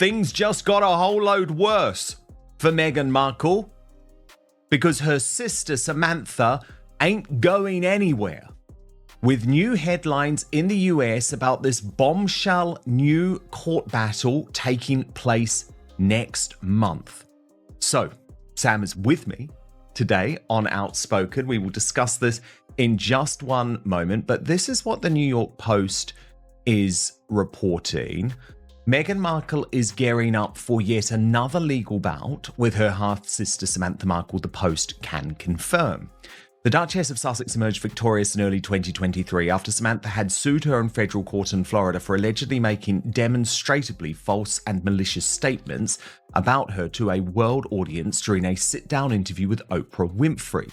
things just got a whole load worse for Meghan Markle because her sister Samantha ain't going anywhere. With new headlines in the US about this bombshell new court battle taking place next month. So, Sam is with me today on Outspoken. We will discuss this in just one moment, but this is what the New York Post is reporting. Meghan Markle is gearing up for yet another legal bout with her half-sister Samantha Markle, the Post can confirm. The Duchess of Sussex emerged victorious in early 2023 after Samantha had sued her in federal court in Florida for allegedly making demonstrably false and malicious statements about her to a world audience during a sit-down interview with Oprah Winfrey.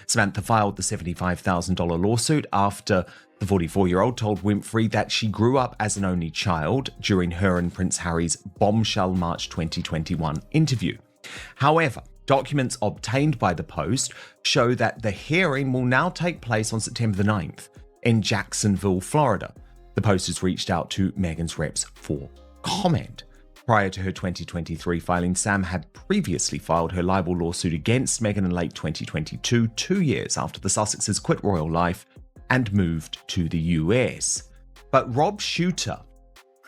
Samantha filed the $75,000 lawsuit after the 44-year-old told Winfrey that she grew up as an only child during her and Prince Harry's bombshell March 2021 interview. However, documents obtained by the Post show that the hearing will now take place on September the 9th in Jacksonville, Florida. The Post has reached out to Meghan's reps for comment. Prior to her 2023 filing, Sam had previously filed her libel lawsuit against Meghan in late 2022, 2 years after the Sussexes quit royal life and moved to the US. But Rob Shooter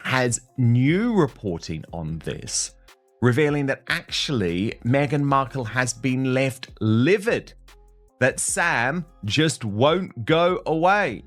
has new reporting on this, revealing that actually Meghan Markle has been left livid, that Sam just won't go away.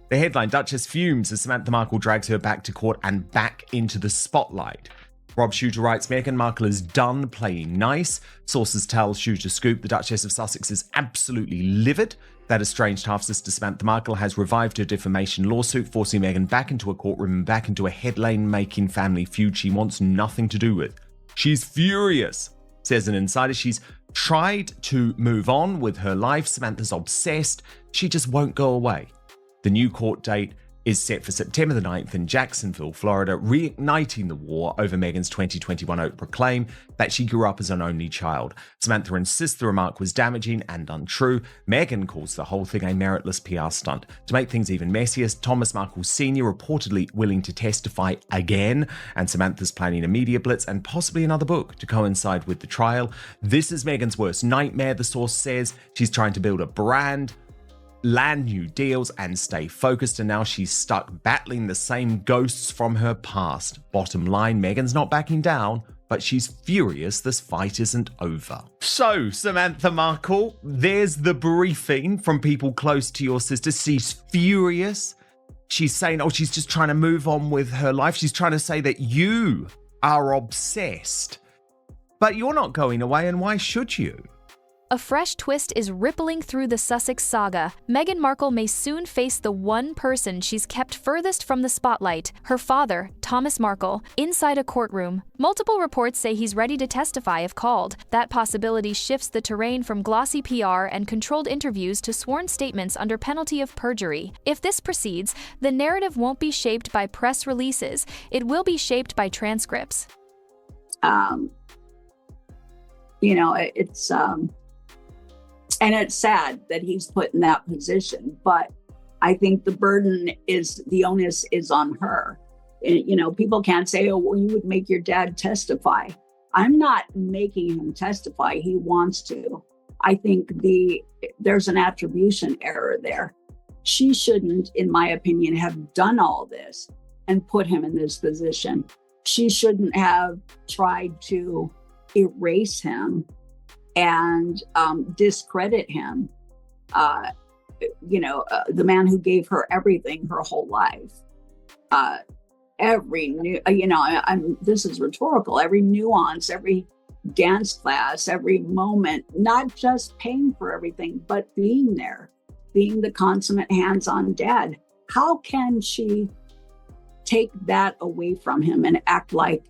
The headline, Duchess fumes as Samantha Markle drags her back to court and back into the spotlight. Rob Shooter writes, Meghan Markle is done playing nice. Sources tell Shooter Scoop the Duchess of Sussex is absolutely livid. That estranged half-sister Samantha Markle has revived her defamation lawsuit, forcing Meghan back into a courtroom and back into a headline-making family feud she wants nothing to do with. She's furious, says an insider. She's tried to move on with her life. Samantha's obsessed. She just won't go away. The new court date is set for September the 9th in Jacksonville, Florida, reigniting the war over Meghan's 2021 Oprah claim that she grew up as an only child. Samantha insists the remark was damaging and untrue. Meghan calls the whole thing a meritless PR stunt. To make things even messier, Thomas Markle Sr. reportedly willing to testify again, and Samantha's planning a media blitz and possibly another book to coincide with the trial. This is Meghan's worst nightmare, the source says. She's trying to build a brand, land new deals, and stay focused, and now she's stuck battling the same ghosts from her past. Bottom line, Meghan's not backing down, but she's furious this fight isn't over. So, Samantha Markle, there's the briefing from people close to your sister. She's furious. She's saying, she's just trying to move on with her life. She's trying to say that you are obsessed. But you're not going away, and why should you? A fresh twist is rippling through the Sussex saga. Meghan Markle may soon face the one person she's kept furthest from the spotlight, her father, Thomas Markle, inside a courtroom. Multiple reports say he's ready to testify if called. That possibility shifts the terrain from glossy PR and controlled interviews to sworn statements under penalty of perjury. If this proceeds, the narrative won't be shaped by press releases. It will be shaped by transcripts. And it's sad that he's put in that position, but I think the onus is on her. People can't say, you would make your dad testify. I'm not making him testify. He wants to. I think there's an attribution error there. She shouldn't, in my opinion, have done all this and put him in this position. She shouldn't have tried to erase him and discredit him. The man who gave her everything her whole life. This is rhetorical. Every nuance, every dance class, every moment, not just paying for everything, but being there, being the consummate hands-on dad. How can she take that away from him and act like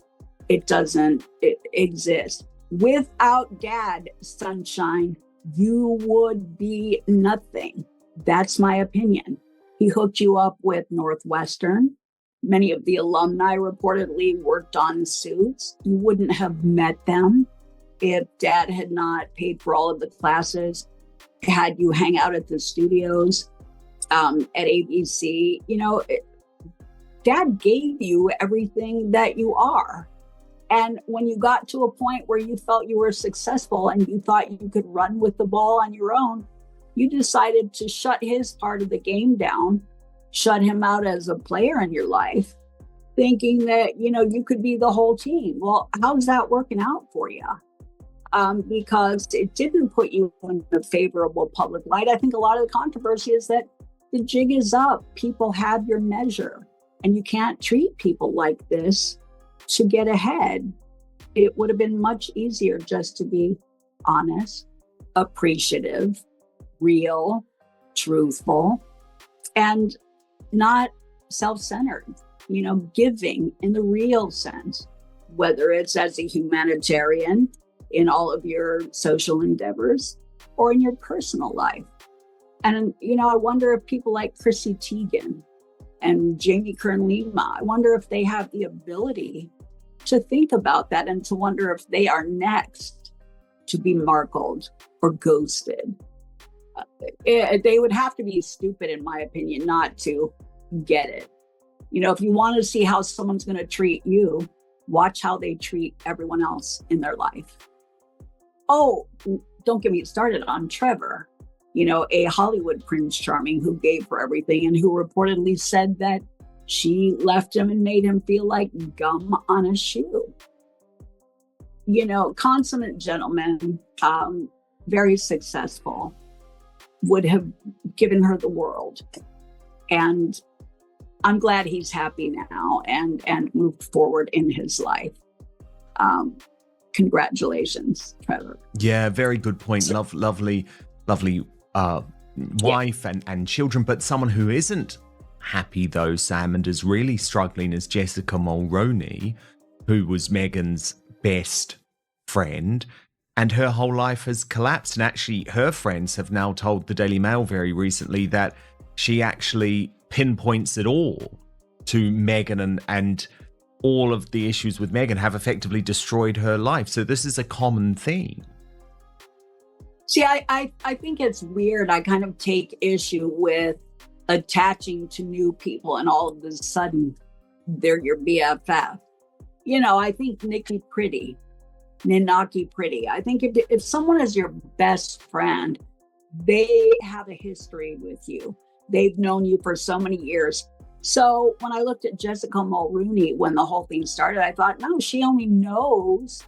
it doesn't exist? Without dad, sunshine, you would be nothing. That's my opinion. He hooked you up with Northwestern. Many of the alumni reportedly worked on suits. You wouldn't have met them if dad had not paid for all of the classes, had you hang out at the studios at ABC. Dad gave you everything that you are. And when you got to a point where you felt you were successful and you thought you could run with the ball on your own, you decided to shut his part of the game down, shut him out as a player in your life, thinking that, you could be the whole team. Well, how's that working out for you? Because it didn't put you in a favorable public light. I think a lot of the controversy is that the jig is up. People have your measure, and you can't treat people like this to get ahead. It would have been much easier just to be honest, appreciative, real, truthful, and not self-centered, giving in the real sense, whether it's as a humanitarian in all of your social endeavors or in your personal life. And, I wonder if people like Chrissy Teigen and Jamie Kern-Lima, I wonder if they have the ability to think about that and to wonder if they are next to be markled or ghosted. They would have to be stupid, in my opinion, not to get it. If you want to see how someone's going to treat you, watch how they treat everyone else in their life. Oh, don't get me started on Trevor, a Hollywood Prince Charming who gave her everything and who reportedly said that she left him and made him feel like gum on a shoe. Consummate gentleman, very successful, would have given her the world. And I'm glad he's happy now and moved forward in his life. Congratulations, Trevor. Yeah, very good point. Lovely wife and children, but someone who isn't happy though, Sam, and is really struggling is Jessica Mulroney, who was Meghan's best friend, and her whole life has collapsed. And actually, her friends have now told the Daily Mail very recently that she actually pinpoints it all to Meghan, and all of the issues with Meghan have effectively destroyed her life. So this is a common theme. See, I think it's weird. I kind of take issue with attaching to new people and all of a sudden they're your BFF. I think Ninaki Pretty. I think if someone is your best friend, they have a history with you. They've known you for so many years. So when I looked at Jessica Mulroney when the whole thing started, I thought, no, she only knows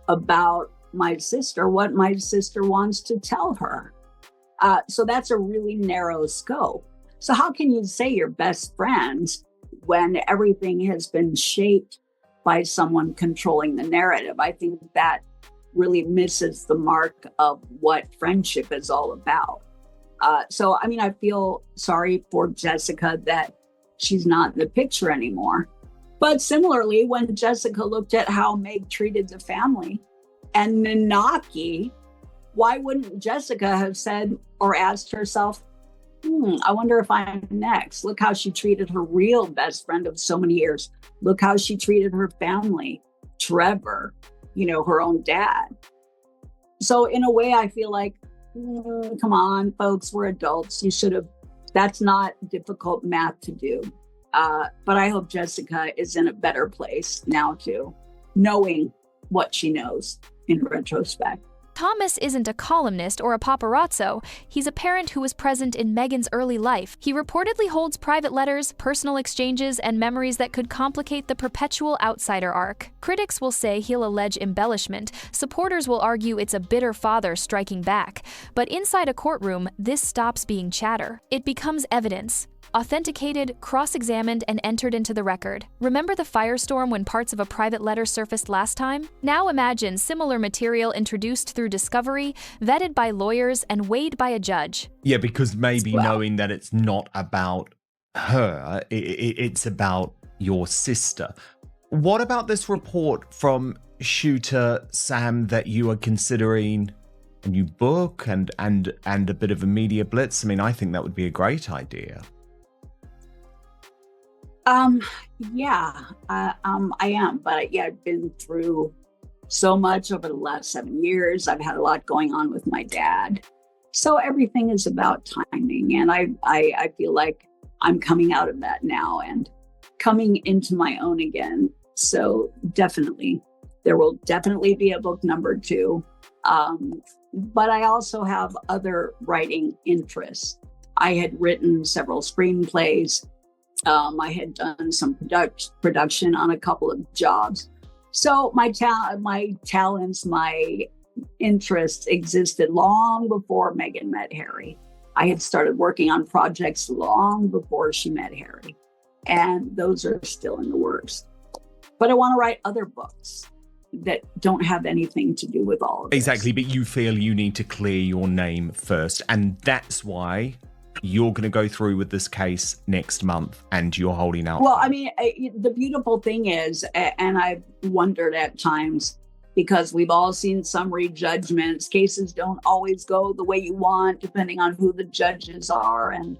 about my sister what my sister wants to tell her. So that's a really narrow scope. So how can you say you're best friends when everything has been shaped by someone controlling the narrative? I think that really misses the mark of what friendship is all about. I feel sorry for Jessica that she's not in the picture anymore. But similarly, when Jessica looked at how Meg treated the family and Ninaki, why wouldn't Jessica have said or asked herself, I wonder if I'm next. Look how she treated her real best friend of so many years. Look how she treated her family, Trevor, her own dad. So in a way, I feel like, come on, folks, we're adults. That's not difficult math to do. But I hope Jessica is in a better place now too, knowing what she knows in retrospect. Thomas isn't a columnist or a paparazzo. He's a parent who was present in Meghan's early life. He reportedly holds private letters, personal exchanges, and memories that could complicate the perpetual outsider arc. Critics will say he'll allege embellishment. Supporters will argue it's a bitter father striking back. But inside a courtroom, this stops being chatter. It becomes evidence. Authenticated, cross-examined, and entered into the record. Remember the firestorm when parts of a private letter surfaced last time? Now imagine similar material introduced through discovery, vetted by lawyers, and weighed by a judge. Yeah, because maybe knowing that it's not about her, it's about your sister. What about this report from Shooter, Sam, that you are considering a new book and a bit of a media blitz? I mean, I think that would be a great idea. I am, but I've been through so much over the last 7 years. I've had a lot going on with my dad. So everything is about timing. And I feel like I'm coming out of that now and coming into my own again. So definitely There will definitely be a book number 2. But I also have other writing interests. I had written several screenplays. I had done some production on a couple of jobs. So my talents, my interests existed long before Meghan met Harry. I had started working on projects long before she met Harry, and those are still in the works. But I want to write other books that don't have anything to do with all of this. Exactly, but you feel you need to clear your name first, and that's why you're going to go through with this case next month, and you're holding out. Well, I mean, the beautiful thing is, and I've wondered at times, because we've all seen summary judgments, cases don't always go the way you want, depending on who the judges are, and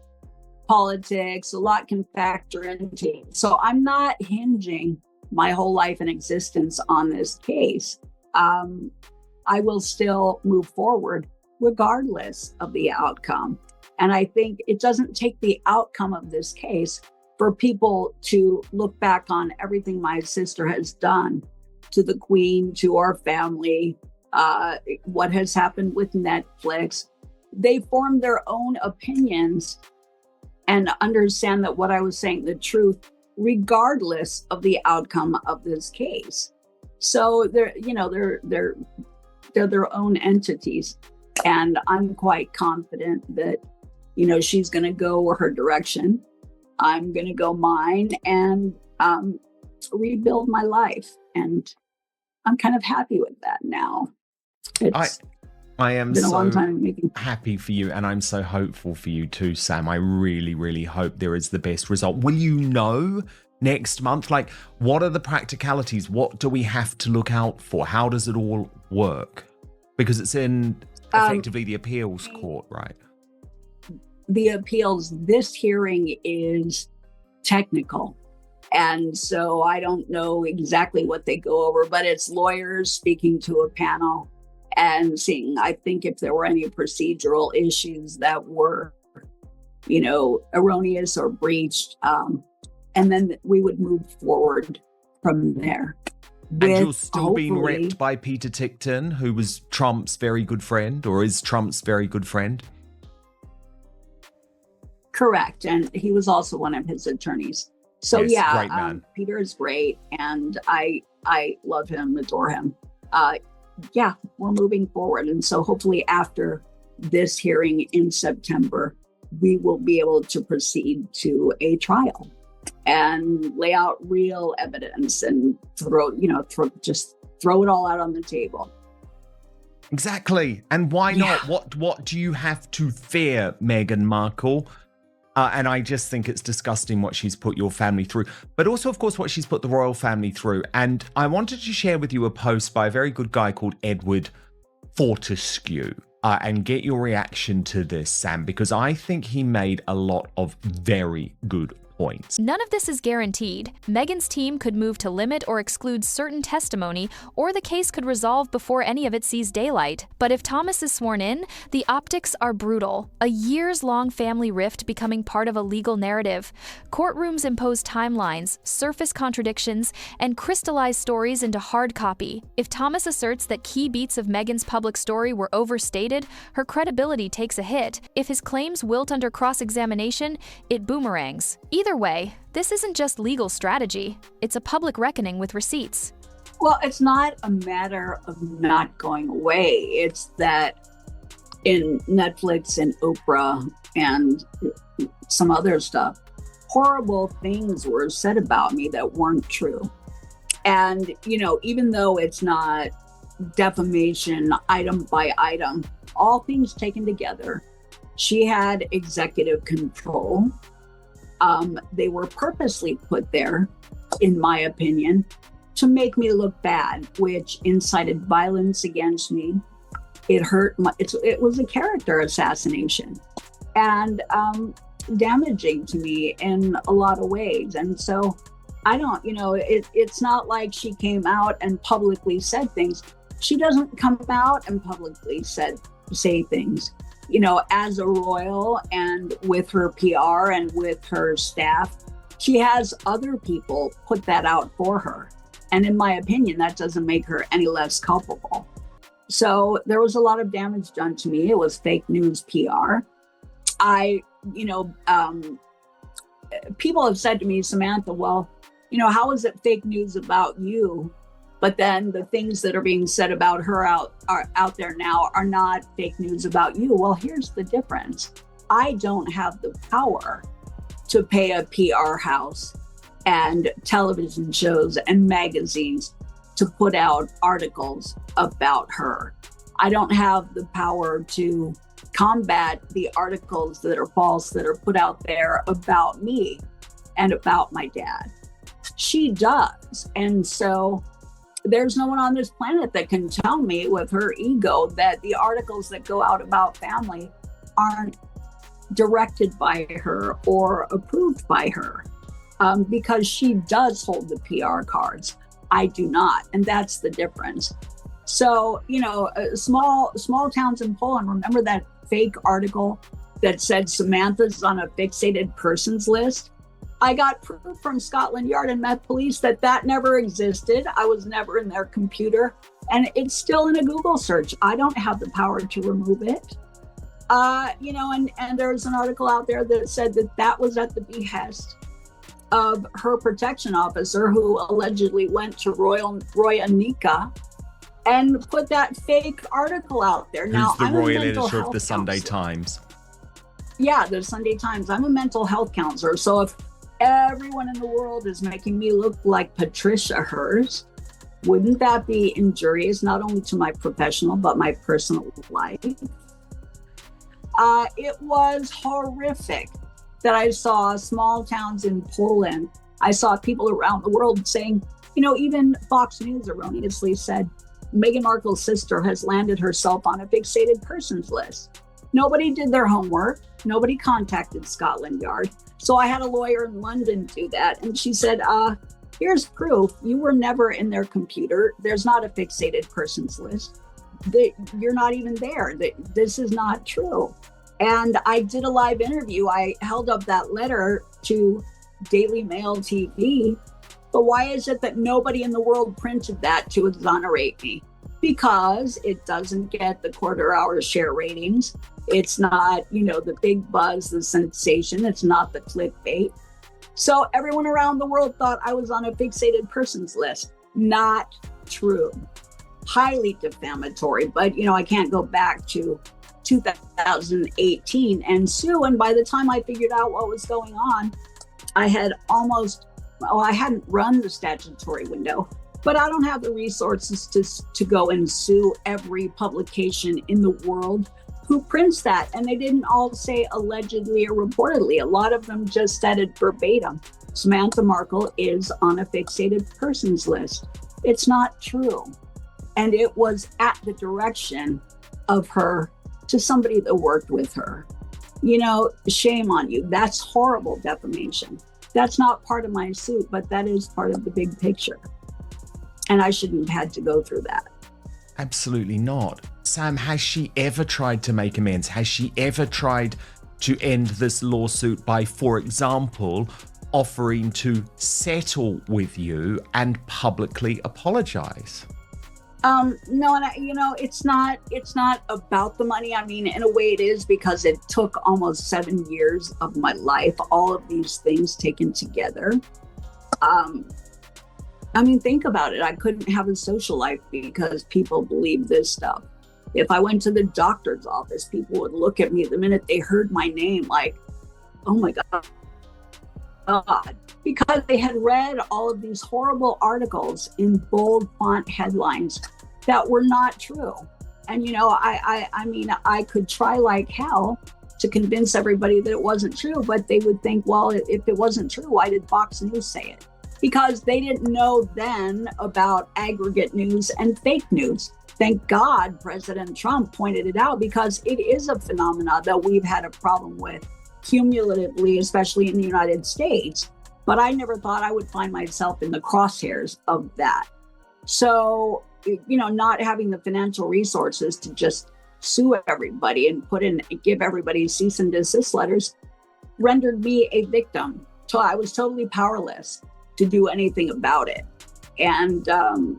politics, a lot can factor into. So I'm not hinging my whole life and existence on this case. I will still move forward regardless of the outcome. And I think it doesn't take the outcome of this case for people to look back on everything my sister has done to the Queen, to our family, what has happened with Netflix. They form their own opinions and understand that what I was saying, the truth, regardless of the outcome of this case. So they're their own entities. And I'm quite confident that, she's going to go her direction. I'm going to go mine and rebuild my life. And I'm kind of happy with that now. I am been a so long time happy for you, and I'm so hopeful for you too, Sam. I really, really hope there is the best result. Will you know next month? Like, what are the practicalities? What do we have to look out for? How does it all work? Because it's in effectively the appeals court, right? The appeals, this hearing is technical. And so I don't know exactly what they go over, but it's lawyers speaking to a panel and seeing, I think, if there were any procedural issues that were, erroneous or breached. And then we would move forward from there. And you're still being repped by Peter Tickton, who was Trump's very good friend, or is Trump's very good friend. Correct. And he was also one of his attorneys. So yes, yeah, great man. Peter is great. And I love him, adore him. Yeah, we're moving forward. And so hopefully after this hearing in September, we will be able to proceed to a trial and lay out real evidence and throw it all out on the table. Exactly. And why not? What do you have to fear, Meghan Markle? And I just think it's disgusting what she's put your family through, but also, of course, what she's put the royal family through. And I wanted to share with you a post by a very good guy called Edward Fortescue and get your reaction to this, Sam, because I think he made a lot of very good points. None of this is guaranteed. Meghan's team could move to limit or exclude certain testimony, or the case could resolve before any of it sees daylight. But if Thomas is sworn in, the optics are brutal. A years-long family rift becoming part of a legal narrative. Courtrooms impose timelines, surface contradictions, and crystallize stories into hard copy. If Thomas asserts that key beats of Meghan's public story were overstated, her credibility takes a hit. If his claims wilt under cross-examination, it boomerangs. Either way, this isn't just legal strategy. It's a public reckoning with receipts. Well, it's not a matter of not going away. It's that in Netflix and Oprah and some other stuff, horrible things were said about me that weren't true. And, even though it's not defamation item by item, all things taken together, she had executive control. They were purposely put there, in my opinion, to make me look bad, which incited violence against me. It hurt. It was a character assassination and damaging to me in a lot of ways. And so I don't, it's not like she came out and publicly said things. She doesn't come out and publicly say things. As a royal and with her PR and with her staff, she has other people put that out for her. And in my opinion, that doesn't make her any less culpable. So there was a lot of damage done to me. It was fake news PR. People have said to me, Samantha, well, how is it fake news about you? But then the things that are being said about her out there now are not fake news about you. Well, here's the difference. I don't have the power to pay a PR house and television shows and magazines to put out articles about her. I don't have the power to combat the articles that are false that are put out there about me and about my dad. She does. And so there's no one on this planet that can tell me with her ego that the articles that go out about family aren't directed by her or approved by her, because she does hold the PR cards. I do not. And that's the difference. So, small towns in Poland, remember that fake article that said Samantha's on a fixated persons list? I got proof from Scotland Yard and Met Police that never existed. I was never in their computer, and it's still in a Google search. I don't have the power to remove it. And there's an article out there that said that was at the behest of her protection officer, who allegedly went to Roy Anika and put that fake article out there. Who's the royal editor of the Sunday Times? Yeah, the Sunday Times. I'm a mental health counselor. So if everyone in the world is making me look like Patricia Hearst, wouldn't that be injurious, not only to my professional, but my personal life? It was horrific that I saw small towns in Poland. I saw people around the world saying, even Fox News erroneously said, Meghan Markle's sister has landed herself on a fixated persons list. Nobody did their homework. Nobody contacted Scotland Yard. So I had a lawyer in London do that. And she said, here's proof. You were never in their computer. There's not a fixated persons list. You're not even there. This is not true. And I did a live interview. I held up that letter to Daily Mail TV. But why is it that nobody in the world printed that to exonerate me? Because it doesn't get the quarter-hour share ratings. It's not, the big buzz, the sensation. It's not the clickbait. So everyone around the world thought I was on a fixated persons list. Not true. Highly defamatory. But, I can't go back to 2018 and sue. And by the time I figured out what was going on, I hadn't run the statutory window, but I don't have the resources to go and sue every publication in the world who prints that. And they didn't all say allegedly or reportedly. A lot of them just said it verbatim. Samantha Markle is on a fixated persons list. It's not true. And it was at the direction of her to somebody that worked with her. Shame on you. That's horrible defamation. That's not part of my suit, but that is part of the big picture. And I shouldn't have had to go through that. Absolutely not. Sam, has she ever tried to make amends? Has she ever tried to end this lawsuit by, for example, offering to settle with you and publicly apologize? No, and it's not about the money. I mean, in a way it is, because it took almost 7 years of my life, all of these things taken together. Think about it. I couldn't have a social life because people believe this stuff. If I went to the doctor's office, people would look at me the minute they heard my name like, oh my God, because they had read all of these horrible articles in bold font headlines that were not true. And, I could try like hell to convince everybody that it wasn't true, but they would think, well, if it wasn't true, why did Fox News say it? Because they didn't know then about aggregate news and fake news. Thank God President Trump pointed it out, because it is a phenomenon that we've had a problem with cumulatively, especially in the United States. But I never thought I would find myself in the crosshairs of that. So, not having the financial resources to just sue everybody and give everybody cease and desist letters rendered me a victim. So I was totally powerless to do anything about it. And I'm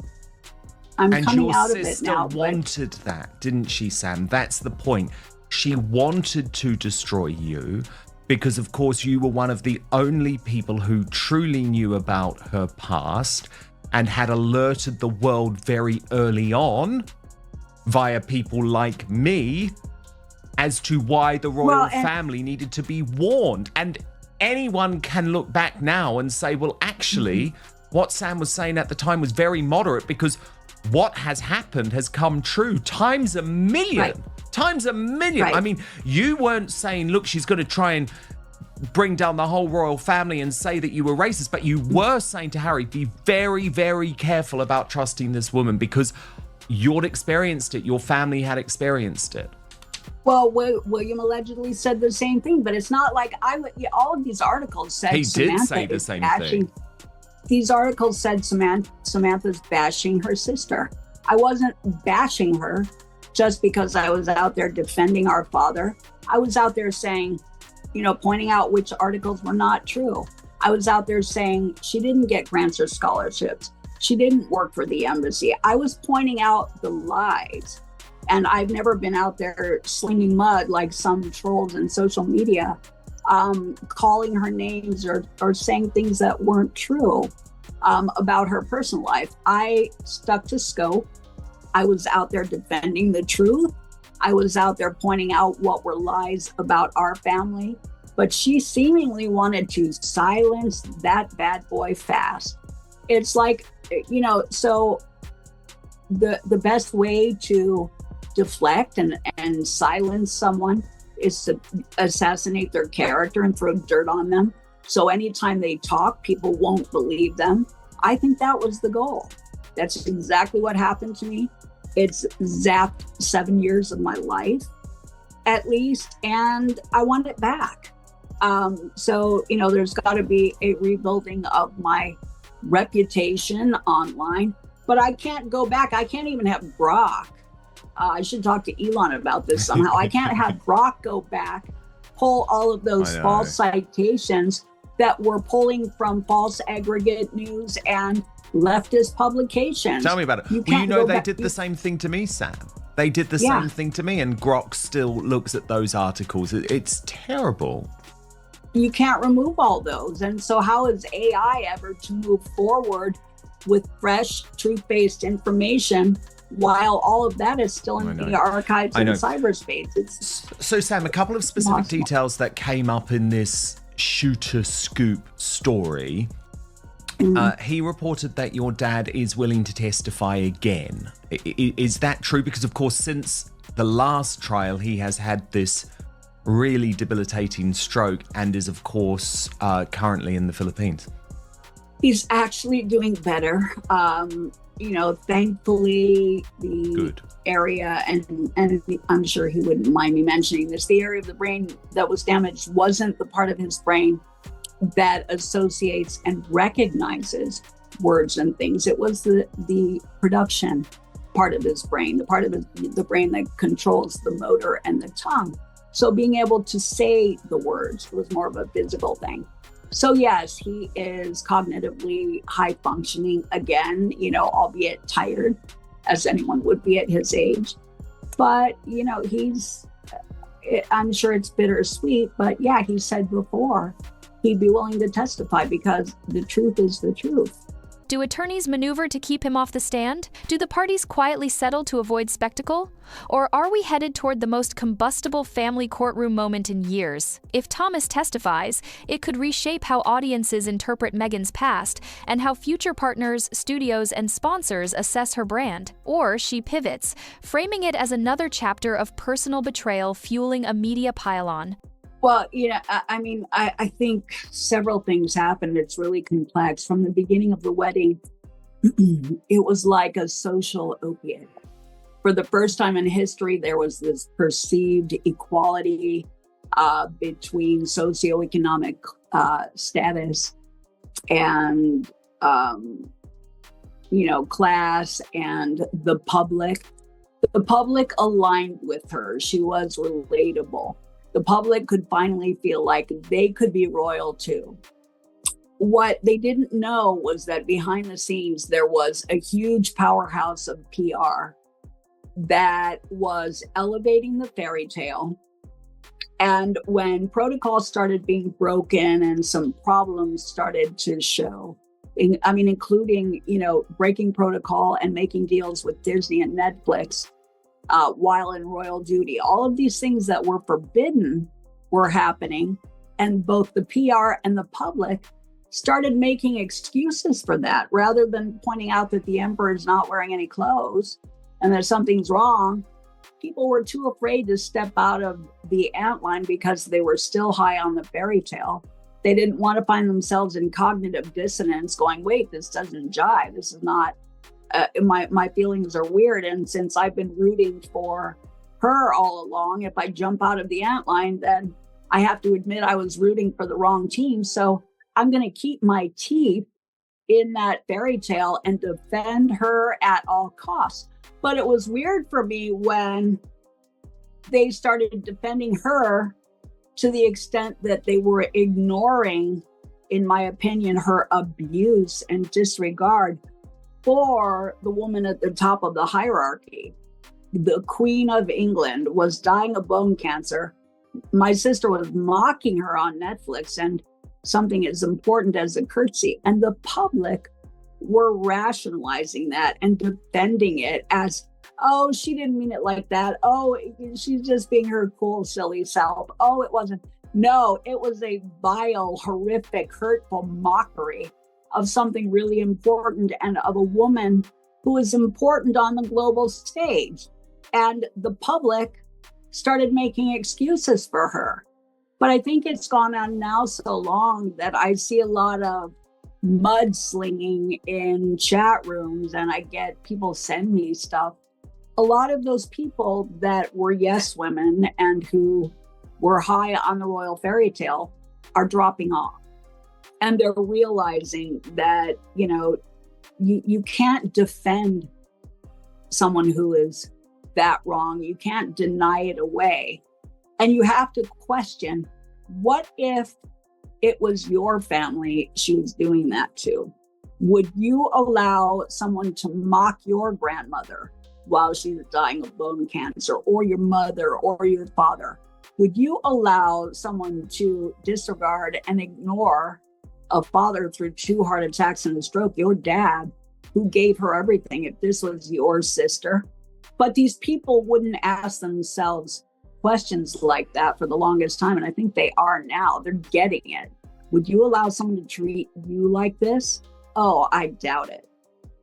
And coming your out of it sister now. but- wanted that, didn't she, Sam? That's the point. She wanted to destroy you because, of course, you were one of the only people who truly knew about her past and had alerted the world very early on via people like me as to why the royal family needed to be warned. And anyone can look back now and say, well, actually, what Sam was saying at the time was very moderate, because what has happened has come true times a million. Right. Times a million. Right. I mean, you weren't saying, look, she's going to try and bring down the whole royal family and say that you were racist, but you were saying to Harry, be very, very careful about trusting this woman, because you'd experienced it. Your family had experienced it. Well, William allegedly said the same thing, but it's not like all of these articles said He did Samantha say the is same bashing. thing. These articles said Samantha's bashing her sister. I wasn't bashing her just because I was out there defending our father. I was out there saying, pointing out which articles were not true. I was out there saying she didn't get grants or scholarships. She didn't work for the embassy. I was pointing out the lies. And I've never been out there slinging mud like some trolls in social media, calling her names or saying things that weren't true about her personal life. I stuck to scope. I was out there defending the truth. I was out there pointing out what were lies about our family. But she seemingly wanted to silence that bad boy fast. It's like, so the best way to deflect and silence someone is to assassinate their character and throw dirt on them. So anytime they talk, people won't believe them. I think that was the goal. That's exactly what happened to me. It's zapped 7 years of my life, at least, and I want it back. So there's got to be a rebuilding of my reputation online, but I can't go back. I can't even have Brock. I should talk to Elon about this somehow. I can't have Brock go back, pull all of those false citations that were pulling from false aggregate news and leftist publications. Tell me about it. They did the same thing to me, Sam. They did the same thing to me, and Grok still looks at those articles. It's terrible. You can't remove all those. And so how is AI ever to move forward with fresh, truth-based information while all of that is still in the archives in cyberspace? So, Sam, a couple of specific details that came up in this shooter scoop story. He reported that your dad is willing to testify again. Is that true? Because, of course, since the last trial, he has had this really debilitating stroke and is, of course, currently in the Philippines. He's actually doing better. Thankfully, the area, and I'm sure he wouldn't mind me mentioning this, the area of the brain that was damaged wasn't the part of his brain that associates and recognizes words and things. It was the production part of his brain, the part of the brain that controls the motor and the tongue. So being able to say the words was more of a physical thing. So yes, he is cognitively high functioning again, albeit tired, as anyone would be at his age. But, I'm sure it's bittersweet, but yeah, he said before he'd be willing to testify because the truth is the truth. Do attorneys maneuver to keep him off the stand? Do the parties quietly settle to avoid spectacle? Or are we headed toward the most combustible family courtroom moment in years? If Thomas testifies, it could reshape how audiences interpret Meghan's past and how future partners, studios, and sponsors assess her brand. Or she pivots, framing it as another chapter of personal betrayal fueling a media pile-on. Well, I think several things happened. It's really complex. From the beginning of the wedding, it was like a social opiate. For the first time in history, there was this perceived equality between socioeconomic status and, class and the public. The public aligned with her. She was relatable. The public could finally feel like they could be royal too. What they didn't know was that behind the scenes, there was a huge powerhouse of PR that was elevating the fairy tale. And when protocols started being broken and some problems started to show, including, breaking protocol and making deals with Disney and Netflix while in royal duty, all of these things that were forbidden were happening. And both the PR and the public started making excuses for that rather than pointing out that the emperor is not wearing any clothes and that something's wrong. People were too afraid to step out of the antline because they were still high on the fairy tale. They didn't want to find themselves in cognitive dissonance going, wait, this doesn't jive. This is not, my feelings are weird. And since I've been rooting for her all along, if I jump out of the antline, then I have to admit I was rooting for the wrong team. So I'm going to keep my teeth in that fairy tale and defend her at all costs. But it was weird for me when they started defending her to the extent that they were ignoring, in my opinion, her abuse and disregard for the woman at the top of the hierarchy. The Queen of England was dying of bone cancer. My sister was mocking her on Netflix and something as important as a curtsy. And the public were rationalizing that and defending it as, oh, she didn't mean it like that. Oh, she's just being her cool, silly self. Oh, it wasn't. No, it was a vile, horrific, hurtful mockery of something really important and of a woman who is important on the global stage. And the public started making excuses for her. But I think it's gone on now so long that I see a lot of mudslinging in chat rooms and I get people send me stuff. A lot of those people that were yes women and who were high on the royal fairy tale are dropping off. And they're realizing that, you can't defend someone who is that wrong. You can't deny it away. And you have to question, what if it was your family she was doing that to? Would you allow someone to mock your grandmother while she was dying of bone cancer, or your mother or your father? Would you allow someone to disregard and ignore a father through 2 heart attacks and a stroke, your dad, who gave her everything, if this was your sister? But these people wouldn't ask themselves questions like that for the longest time. And I think they are now. They're getting it. Would you allow someone to treat you like this? Oh, I doubt it.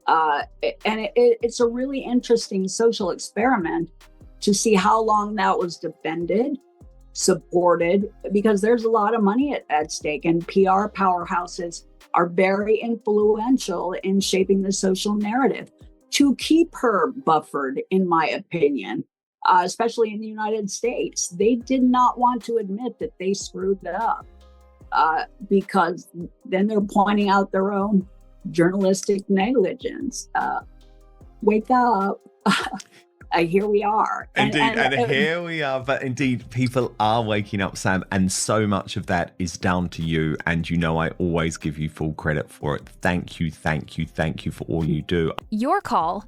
And it's a really interesting social experiment to see how long that was defended, supported, because there's a lot of money at stake, and PR powerhouses are very influential in shaping the social narrative to keep her buffered, in my opinion, especially in the United States. They did not want to admit that they screwed it up because then they're pointing out their own journalistic negligence. Wake up. Here we are. Indeed, and here we are. But indeed, people are waking up, Sam, and so much of that is down to you. And I always give you full credit for it. Thank you, thank you, thank you for all you do. Your call.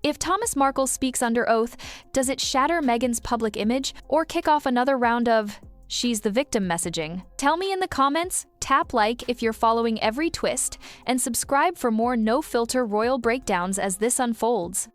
If Thomas Markle speaks under oath, does it shatter Meghan's public image or kick off another round of she's the victim messaging? Tell me in the comments, tap like if you're following every twist, and subscribe for more no-filter royal breakdowns as this unfolds.